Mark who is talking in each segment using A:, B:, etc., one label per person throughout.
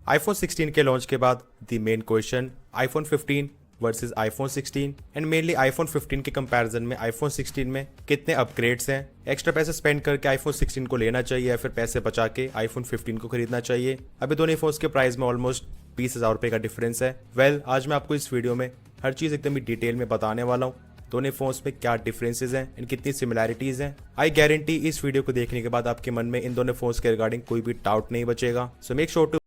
A: IPhone 16 के launch के बाद the main question iPhone 15 versus iPhone 16 and mainly iPhone 15 के कंपैरिजन में आईफोन 16 में कितने अपग्रेड्स हैं, एक्स्ट्रा पैसे स्पेंड करके आईफोन 16 को लेना चाहिए या फिर पैसे बचा के आईफोन 15 को खरीदना चाहिए। अभी दोनों फोन्स के प्राइस में ऑलमोस्ट 20,000 रुपये का डिफरेंस है। आज मैं आपको इस वीडियो में हर चीज़ एकदम ही डिटेल में बताने वाला हूँ। दोनों फोन्स में क्या डिफरेंसेस हैं एंड कितनी सिमिलैरिटीज हैं। आई गारंटी इस वीडियो को देखने के बाद आपके मन में इन दोनों फोन्स के रिगार्डिंग कोई भी डाउट नहीं बचेगा। So make sure to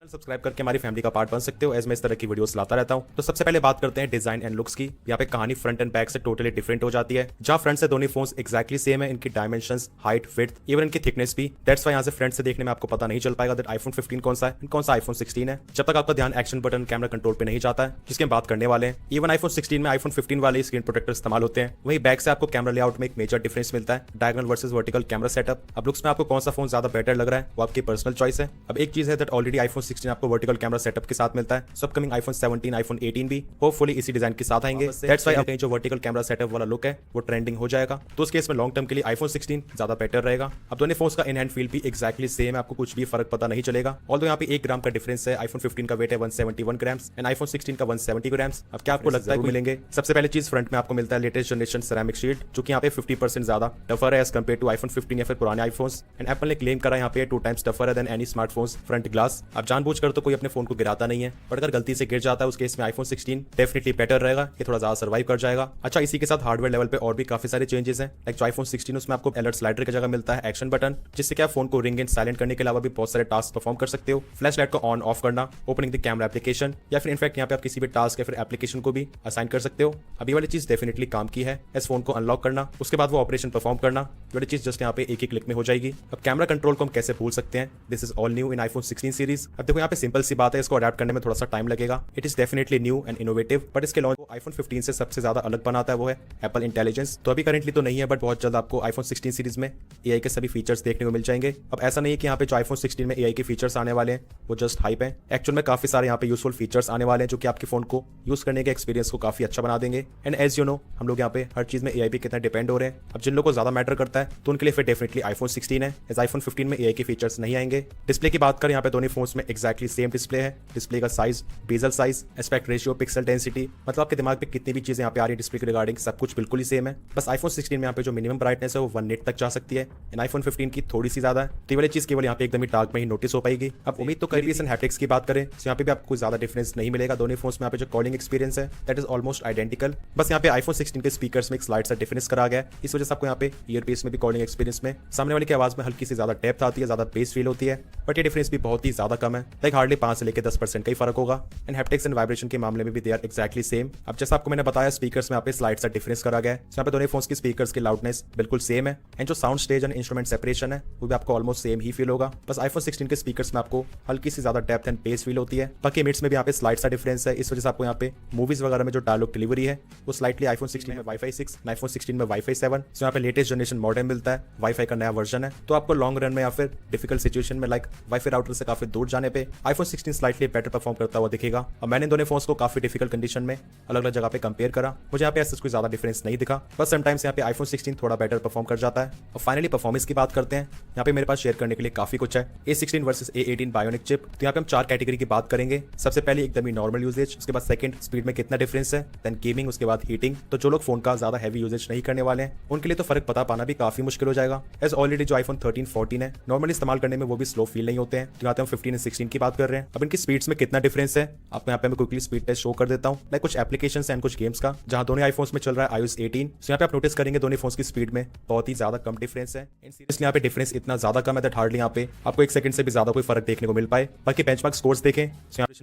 A: subscribe करके हमारी फैमिली का पार्ट बन सकते हो, एज मैं इस तरह की वीडियोस लाता रहता हूं। तो सबसे पहले बात करते हैं डिजाइन एंड लुक्स की। यहाँ पे कहानी फ्रंट एंड बैक से टोटली डिफरेंट हो जाती है। जहाँ फ्रंट से दोनों फोन्स एक्जैक्टली सेम है, इनकी डायमेंशंस, हाइट, विड्थ, इवन इनकी थिकनेस भी। दैट्स व्हाई यहाँ से फ्रंट से देखने में आपको पता नहीं चल पाएगा दैट आईफोन 15 कौन सा है एंड कौन सा आईफोन 16 है, जब तक आपका ध्यान एक्शन बटन, कैमरा कंट्रोल पे नहीं जाता है, जिसके हम बात करने वाले हैं। इवन आईफोन 16 में आईफोन 15 वाले स्क्रीन प्रोटेक्टर इस्तेमाल होते हैं। वहीं बैक से आपको कैमरा लेआउट में एक मेजर डिफरेंस मिलता है, diagonal versus vertical camera setup. अब लुक्स में आपको कौन सा फोन ज्यादा बेटर लग रहा है वो आपकी पर्सनल चॉइस है। अब एक चीज है दैट ऑलरेडी आईफोन 16 आपको वर्टिकल कैमरा सेटअप के साथ मिलता है। सो अपकमिंग आईफोन 17, आईफोन 18 भी होपफुली इसी डिजाइन के साथ आएंगे। दैट्स व्हाई कहीं जो वर्टिकल कैमरा सेटअप वाला लुक है वो ट्रेंडिंग हो जाएगा। तो उस केस में लॉन्ग टर्म के लिए आईफोन 16 ज्यादा बेटर रहेगा। अब दोनों फोन्स का इन हैंड फील भी एक्जैक्टली सेम है, आपको कुछ भी फर्क पता नहीं चलेगा। ऑल्दो यहाँ पे 1 ग्राम का डिफरेंस है। आईफोन 15 का वेट है 171 ग्राम्स एंड आईफोन 16 का 170 ग्राम्स। अब क्या आपको लगता है मिलेंगे? सबसे पहले चीज फ्रंट में आपको मिलता है लेटेस्ट जनरेशन सेरामिक शीट, जो कि यहाँ पे 50% ज्यादा टफर है एज कम्पेयर टू आईफोन 15 या फिर पुराने आईफोन्स। एंड एप्पल ने क्लेम करा यहाँ पे 2 टाइम्स टफर है than any smartphones front glass. अब जानबूझकर तो कोई अपने फोन को गिराता नहीं है, बट अगर गलती से गिर जाता है उस केस में आईफोन 16 डेफिनेटली बेटर रहेगा, ये थोड़ा ज्यादा सर्वाइव कर जाएगा। अच्छा, इसी के साथ हार्डवेयर लेवल पे और भी काफी सारे चेंजेस हैं। लाइक जो आईफोन 16 उसमें आपको अलर्ट स्लाइडर की जगह मिलता है एक्शन बटन, जिससे कि आप फोन को रिंग एंड साइलेंट करने के अलावा भी बहुत सारे टास्क परफॉर्म कर सकते हो। फ्लैश लाइट को ऑन ऑफ करना, ओपनिंग द कैमरा एप्लीकेशन, या फिर इनफैक्ट यहाँ पे आप किसी भी टास्क या फिर एप्लीकेशन को भी असाइन कर सकते हो। अभी वाली चीज डेफिनेटली काम की है, इस फोन को अनलॉक करना, उसके बाद वो ऑपरेशन परफॉर्म करना, वाली चीज जस्ट यहाँ पे एक ही क्लिक में हो जाएगी। अब कैमरा कंट्रोल को हम कैसे भूल सकते हैं? This is all new in iPhone 16 series. अब देखो यहाँ पे सिंपल सी बात है, इसको अडैप्ट करने में थोड़ा सा टाइम लगेगा। It is definitely new and innovative, but इसके लॉन्च आईफोन 15 से सबसे ज्यादा अलग बनाता है वो है एप्पल इंटेलिजेंस। तो अभी करेंटली तो नहीं है, बट बहुत जल्द आपको आईफोन 16 सीरीज में एआई के सभी फीचर्स देखने को मिल जाएंगे। अब ऐसा नहीं है कि यहाँ पे जो आईफोन 16 में एआई के फीचर्स आने वाले हैं वो जस्ट हाइप है। एक्चुअल में काफी सारे यहाँ पे यूजफुल फीचर्स आने वाले हैं, जो कि आपके फोन को यूज करने के एक्सपीरियंस को काफी अच्छा बना देंगे। एंड एज यू नो, हम लोग यहाँ पे हर चीज में एआई पे कितना डिपेंड हो रहे हैं। अब जिन लोगों को ज्यादा मैटर करता है तो उनके लिए फिर डेफिनेटली आईफोन 16 है, एज आईफोन 15 में एआई के फीचर्स नहीं आएंगे। डिस्प्ले की बात करें, यहाँ पे दोनों फोन्स में एक्जैक्टली सेम डिस्प्ले है। डिस्प्ले का size, bezel size, aspect ratio, pixel density, मतलब आपके दिमाग पे कितनी भी चीजें यहाँ पे आ रही है डिस्प्ले के रिगार्डिंग, सब कुछ बिल्कुल ही सेम है। बस आईफोन 16 में यहाँ पे जो मिनिमम ब्राइटनेस है वो 1 निट तक जा सकती है एंड आईफोन 15 की थोड़ी सी ज्यादा है। तो वाली चीज केवल यहाँ पे एकदम ही डार्क में ही नोटिस हो पाएगी। अब उम्मीद तो करी एंड हैप्टिक्स की बात करें तो यहाँ पे भी आपको ज्यादा डिफरेंस नहीं मिलेगा। दोनों फोन्स में यहाँ पे जो कॉलिंग एक्सपीरियंस है दैट इज ऑलमोस्ट आइडेंटिकल। बस यहाँ पे आईफोन 16 के स्पीकर्स में एक स्लाइड सा डिफरेंस करा गया है, इस वजह से आपको यहाँ पे ईयरपीस में भी कॉलिंग एक्सपीरियंस में सामने वाले की आवाज में हल्की सी ज्यादा डेप्थ आती है, ज्यादा बेस फील होती है, बट ये डिफरेंस भी बहुत ही ज्यादा कम है। लाइक हार्डली 5 से लेकर 10% का ही फर्क होगा। एंड हैप्टिक्स एंड वाइब्रेशन के मामले में भी दे आर एक्जैक्टली सेम। अब जैसा आपको मैंने बताया, स्पीकर्स में यहाँ पे स्लाइड सा डिफरेंस करा गया है। यहाँ पे दोनों फोन्स की स्पीकर्स की लाउडनेस बिल्कुल सेम है एंड जो sound stage and instrument separation है वो भी आपको ऑलमोस्ट सेम ही फील होगा। बस आईफोन 16 के स्पीकर्स में आपको हल्की सी ज्यादा डेप्थ एंड बेस फील होती है। बाकी मिड्स में भी यहाँ पे स्लाइड सा डिफरेंस है, इस वजह से आपको यहाँ पे मूवीज वगैरह में जो डायलॉग डिलीवरी है वो स्लाइटली आईफोन 16 में वाईफाई 6, आईफोन 16 में वाईफाई 7। यहाँ पे लेटेस्ट जनरेशन मॉडेम मिलता है, वाईफाई का नया वर्जन है। तो आपको लॉन्ग रन में या फिर डिफिकल्ट सिचुएशन में लाइक वाईफाई राउटर से काफी दूर जाने पे आईफोन 16 स्लाइटली बेटर परफॉर्म करता हुआ दिखेगा। और मैंने दोनों फोन्स को काफी डिफिकल्ट कंडीशन में अलग अलग जगह पे कंपेयर करा, मुझे यहाँ पे ऐसा कोई ज्यादा डिफरेंस नहीं दिखा। बस समटाइम्स यहाँ पे आईफोन 16 थोड़ा बेटर परफॉर्म कर जाता है। और फाइनली परफॉर्मेंस की बात करते हैं, यहाँ पे मेरे पास शेयर करने के लिए काफी कुछ है। A16 versus A18 bionic chip. तो यहाँ पे हम 4 कैटेगरी की बात करेंगे। सबसे पहले एकदम ही नॉर्मल यूजेज, उसके बाद सेकंड स्पीड में कितना डिफरेंस है, देन गेमिंग, उसके बाद हीटिंग। तो जो लोग फोन का ज्यादा हैवी यूजेज नहीं करने वाले हैं उनके लिए तो फर्क पता पाना भी काफी मुश्किल हो जाएगा, एज ऑलरेडी जो आईफोन 13, 14 है नॉर्मली इस्तेमाल करने में वो भी स्लो फील नहीं होते हैं। तो यहाँ पे हम 15 एंड 16 की बात कर रहे हैं। अब इनकी स्पीड्स में कितना डिफरेंस है आपको यहाँ पे मैं क्विकली स्पीड टेस्ट शो कर देता हूँ, लाइक कुछ एप्लीकेशंस एंड कुछ गेम्स का, जहाँ दोनों आईफोन्स में चल रहा है iOS 18। तो यहाँ पे आप नोटिस करेंगे दोनों फोन्स की स्पीड में बहुत ही ज्यादा कम डिफरेंस है। सीरियसली यहाँ पे डिफरेंस इतना ज्यादा कम है दैट हार्डली यहाँ पे आपको 1 सेकंड से भी ज्यादा कोई फर्क देखने को मिल पाए। बाकी बेंचमार्क स्कोर्स देखें,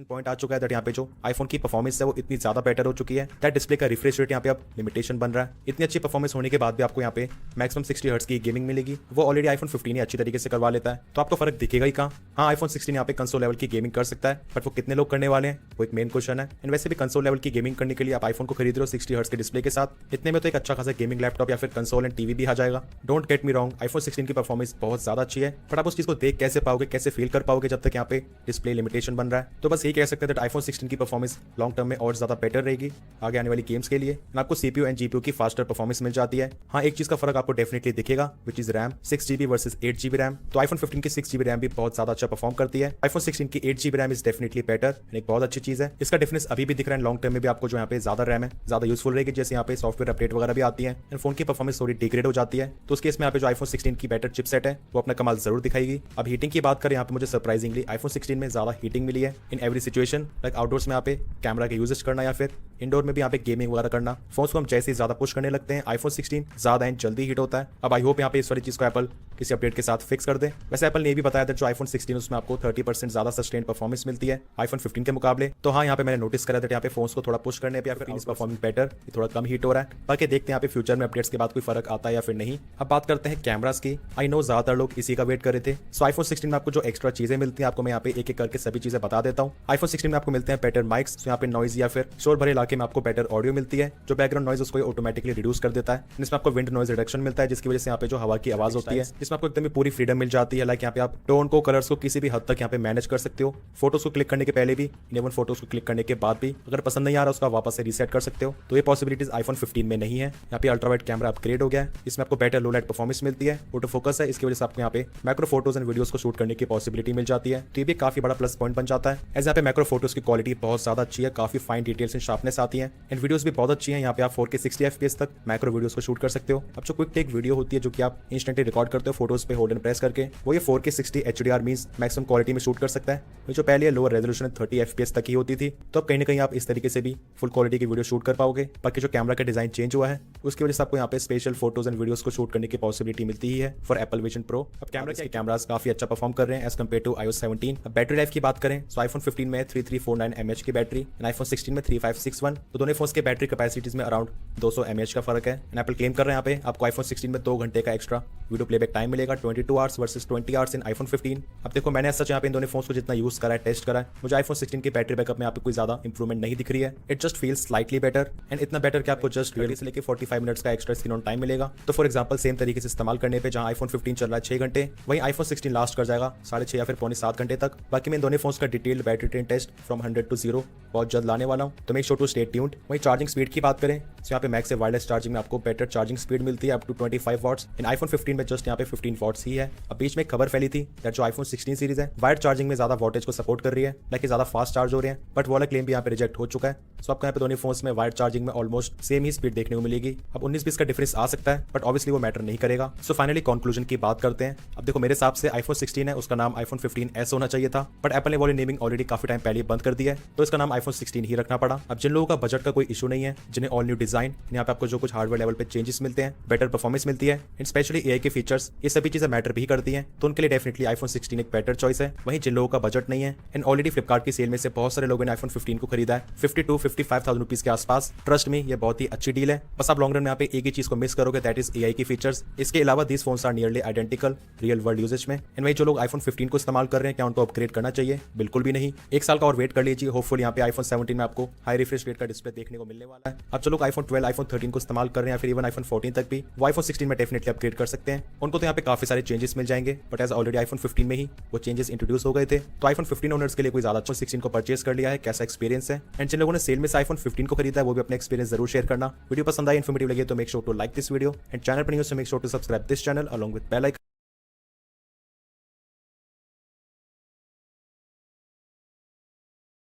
A: पॉइंट आ चुका है दैट यहाँ पे जो आईफोन की परफॉर्मेंस है वो इतनी ज्यादा बेटर हो चुकी है दैट डिस्प्ले का रिफ्रेश रेट यहाँ पे अब लिमिटेशन बन रहा है। इतनी अच्छी परफॉर्मेंस होने के बाद भी आपको यहाँ पे मैक्सिमम 60 हर्ट्ज की गेमिंग मिलेगी, वो ऑलरेडी आईफोन 15 ही अच्छी तरीके से करवा लेता है। तो आपको फर्क दिखेगा ही कहाँ। हाँ, आईफोन 16 यहाँ पे कंसोल कंसोल लेवल की गेमिंग कर सकता है, बट वो कितने लोग करने वाले हैं वो एक मेन क्वेश्चन है। एंड वैसे भी कंसोल लेवल की गेमिंग करने के लिए आप आईफोन को खरीद रहे हो 60 हर्ट्ज के डिस्प्ले के साथ, इतने में तो एक अच्छा खासा गेमिंग लैपटॉप या फिर कंसोल एंड टीवी भी आ जाएगा। Don't get me wrong, iPhone 16 की परफॉर्मेंस बहुत ज्यादा अच्छी है, बट आप उस चीज को देख कैसे पाओगे, कैसे फील कर पाओगे जब तक यहाँ पे डिस्प्ले लिमिटेशन बन रहा है। तो बस यही कह सकते हैं आईफोन 16 की परफॉर्मेंस लॉन्ग टर्म में और ज्यादा बेटर रहेगी आगे आने वाली गेम्स के लिए। आपको सीपीयू एंड जीपीयू की फास्टर परफॉर्मेंस मिल जाती है। हाँ, एक चीज का फर्क आपको डेफिनेटली दिखेगा, which is RAM, 6GB versus 8GB RAM. तो आईफोन 15 की 6GB रैम भी बहुत ज्यादा अच्छा परफॉर्म करती है। आईफोन 16 की 8GB RAM is definitely better, एक बहुत अच्छी चीज है। इसका डिफरेंस अभी भी दिख रहा है, लॉन्ग टर्म में भी आपको जो यहाँ पे ज्यादा रैम है ज्यादा यूजफुल रहेगी, जैसे यहाँ पे सॉफ्टवेयर अपडेट वगैरह भी आती है एंड फोन की परफॉर्मेंस थोड़ी डिग्रेड हो जाती है। तो उस केस में यहाँ पे जो आईफोन 16 की बेटर चिपसेट है वो अपना कमाल जरूर दिखाएगी। अब हीटिंग की बात करें, यहाँ पे मुझे सरप्राइजिंगली आईफोन 16 में ज्यादा हीटिंग मिली है in every situation, like outdoors में यहाँ पे कैमरा का यूजेस करना या फिर इंडोर में भी यहाँ पे गेमिंग वगैरह करना। फोन को हम जैसे ही ज्यादा पुश करने लगते हैं आईफोन 16 ज्यादा एंड जल्दी हीट होता है। अब आई होप यहाँ पे इस वाली चीज को एप्पल किसी अपडेट के साथ फिक्स कर दे। वैसे एप्पल ने भी बताया था जो आईफोन 16 उसमें आपको 30% ज्यादा सस्टेन परफॉर्मेंस मिलती है आईफोन 15 के मुकाबले। तो हाँ, यहाँ पे मैंने नोटिस करा था यहाँ पे फोन्स को थोड़ा पुश करने पे या फिर परफॉर्मिंग बेटर, थोड़ा कम हीट हो रहा है। बाकी देखते हैं यहाँ पे फ्यूचर में अपडेट्स के बाद कोई फर्क आता है या फिर नहीं। अब बात करते हैं कैमरास की। आई नो ज्यादातर लोग इसी का वेट कर रहे थे। सो आईफोन 16 में आपको जो एक्स्ट्रा चीजें मिलती है आपको मैं यहाँ पे एक एक करके सभी चीजें बता देता हूँ। आईफोन 16 में आपको मिलते हैं बेटर माइक्स, तो यहाँ पे नॉइज या फिर शोर भरे इलाके में आपको बेटर ऑडियो मिलती है, जो बैकग्राउंड नॉइज उसको ऑटोमेटिकली रिड्यूस कर देता है। इसमें आपको विंड नॉइज रिडक्शन मिलता है, जिसकी वजह से यहाँ पे जो हवा की आवाज होती है इसमें आपको एकदम पूरी फ्रीडम मिल जाती है। लाइक यहाँ पे आप टोन को, कलर्स को किसी भी हद तक यहाँ पे मैनेज कर सकते हो। फोटोज को क्लिक करने के पहले भी, इवन फोटोज को क्लिक करने के बाद भी अगर पसंद नहीं आ रहा उसका वापस से रीसेट कर सकते हो। तो ये पॉसिबिलिटीज आईफोन 15 में नहीं है। यहाँ पे अल्ट्रावाइड कैमरा अपग्रेड हो गया है, इसमें आपको बेटर लो लाइट परफॉर्मेंस मिलती है, ऑटो फोकस है, इसकी वजह से आपको यहाँ पे मैक्रो फोटोज एंड वीडियोस को शूट करने की पॉसिबिलिटी मिल जाती है। तो ये भी काफी बड़ा प्लस पॉइंट बन जाता है। एज यहाँ पे मैक्रो फोटोज की क्वालिटी बहुत ज्यादा अच्छी है, काफी फाइन डिटेल्स एंड शार्पनेस आती है एंड वीडियोस भी बहुत अच्छी है। यहाँ पे आप 4K 60 FPS तक मैक्रो वीडियोस को शूट कर सकते हो। अब जो क्विक टेक वीडियो होती है जो कि आप इंस्टेंटली रिकॉर्ड करते हो फोटोज पे होल्ड एंड प्रेस करके, वो ये 4K 60 HDR means maximum quality में शूट कर सकता है। जो पहले लोअर रेजोल्यूशन 30 FPS तक ही होती थी, तो अब कहीं ना कहीं आप इस तरीके से भी फुल क्वालिटी की वीडियो शूट कर पाओगे। बाकी जो कैमरा का डिजाइन चेंज हुआ है उसकी वजह से आपको यहाँ पे स्पेशल फोटोज एंड वीडियोस को शूट करने की पॉसिबिलिटी मिलती ही है फॉर एप्पल विजन प्रो। अब कैमरास काफी अच्छा परफॉर्म कर रहे हैं एज कम्पेयर टू iOS 17। अब बैटरी लाइफ की बात करें तो आईफोन 15 में 3349 mAh की बैटरी एंड आईफोन 16 में 3561। तो दोनों फोन्स के बैटरी कैपेसिटीज में अराउंड 200 mAh का फर्क है। एंड एप्पल क्लेम कर रहे हैं यहाँ पे आपको आईफोन 16 में 2 घंटे का एक्स्ट्रा वीडियो प्लेबैक टाइम मिलेगा, 22 hours versus 20 hours in iPhone 15। अब देखो मैंने सच यहाँ पे इन दोनों फोन्स को जितना यूज करा है, टेस्ट करा है, मुझे आईफोन 16 की बैटरी बैकअप में यहाँ पे कोई ज्यादा इंप्रूवमेंट नहीं दिख रही है। It just feels slightly better and इतना बेटर कि आपको जस्ट 20 से लेकर 45 मिनट्स का एक्स्ट्रा स्क्रीन ऑन टाइम मिलेगा। तो फॉर एग्जांपल सेम तरीके से इस्तेमाल करने पे जहां आईफोन 15 चल रहा है 6 घंटे, वहीं आईफोन 16 लास्ट कर जाएगा 6.5 या फिर 6.25 घंटे तक। बाकी मैं इन दोनों फोन्स का detailed battery drain test from 100 to 0 बहुत जल्द लाने वाला हूं, तो make sure to stay tuned. वहीं चार्जिंग स्पीड की बात करें तो यहाँ पे मैक्स से वायरलेस चार्जिंग में आपको बेटर चार्जिंग स्पीड मिलती है अप टू 25 वॉट्स। इन आईफोन 15 में जस्ट यहाँ पे 15 वॉट्स ही है। अब बीच में एक खबर फैली थी दैट जो आईफोन 16 सीरीज है वायर्ड चार्जिंग में ज्यादा वोल्टेज को सपोर्ट कर रही है, लाइक ज्यादा फास्ट चार्ज हो रहे हैं, बट वो वाला क्लेम भी यहाँ पे रिजेक्ट हो चुका है। सो आपको यहाँ पे दोनों फोन्स में वायर्ड चार्जिंग में ऑलमोस्ट सेम ही स्पीड देखने को मिलेगी। अब 19-20 का डिफरेंस आ सकता है, बट ऑब्वियसली वो मैटर नहीं करेगा। सो फाइनली कंक्लूजन की बात करते हैं। अब देखो मेरे हिसाब से आईफोन 16 है, उसका नाम आईफोन 15s होना चाहिए था, बट एप्पल ने वाली नेमिंग ऑलरेडी काफी टाइम पहले बंद कर दिया है, तो इसका नाम आईफोन 16 ही रखना पड़ा। अब जिन लोगों का बजट का कोई इशू नहीं है, जिन्हें ऑल न्यू डिजाइन, यहाँ पे आपको जो कुछ हार्डवेयर लेवल पे चेंजेस मिलते हैं, बेटर परफॉर्मेंस मिलती है एंड स्पेशली एआई के फीचर्स, ये सभी चीजें मैटर भी करती हैं, तो उनके लिए डेफिनेटली आईफोन 16 एक बेटर चॉइस है। वहीं जिन लोगों का बजट नहीं है एंड ऑलरेडी फ्लिपकार्ट की सेल में से बहुत सारे लोगों ने आईफोन 15 को खरीदा है 52-55,000 रुपीज के आसपास, ट्रस्ट में ये बहुत ही अच्छी डील है। बस आप लॉन्ग रन में यहाँ पे एक ही चीज को मिस करोगे, दैट इज एआई की फीचर्स। इसके अलावा these phones are nearly identical real world usages में। एंड वही जो लोग आईफोन 15 को इस्तेमाल कर रहे हैं, क्या उनको अपग्रेड करना चाहिए? बिल्कुल भी नहीं। 1 साल का और वेट कर लीजिए, होपफुल यहाँ पे आईफोन 17 में आपको हाई रिफ्रेश रेट का डिस्प्ले देखने को मिलने वाला है। अब जो लोग आईफोन 12, आईफोन 13 को इस्तेमाल कर रहे हैं या फिर इवन आईफोन 14 तक भी, वो आईफोन 16 में डेफिनेटली अपग्रेड कर सकते हैं। उनको तो यहाँ पे काफी सारे चेंजेस मिल जाएंगे, बट एज ऑलरेडी आईफोन 15 में ही वो चेंजेस इंट्रोड्यूस हो गए थे, तो आईफोन 15 ओनर्स के लिए कोई ज्यादा अच्छा 16 को परचेस कर लिया है, कैसा एक्सपीरियंस है? एंड जिन लोगों ने सेल में से आईफोन 15 को खरीदा है वो भी अपना एक्सपीरियंस जरूर शेयर करना। वीडियो पसंद आई, इन्फॉर्मेटिव लगे तो make sure to like this video and channel पर new, so make sure to subscribe this channel along with bell icon.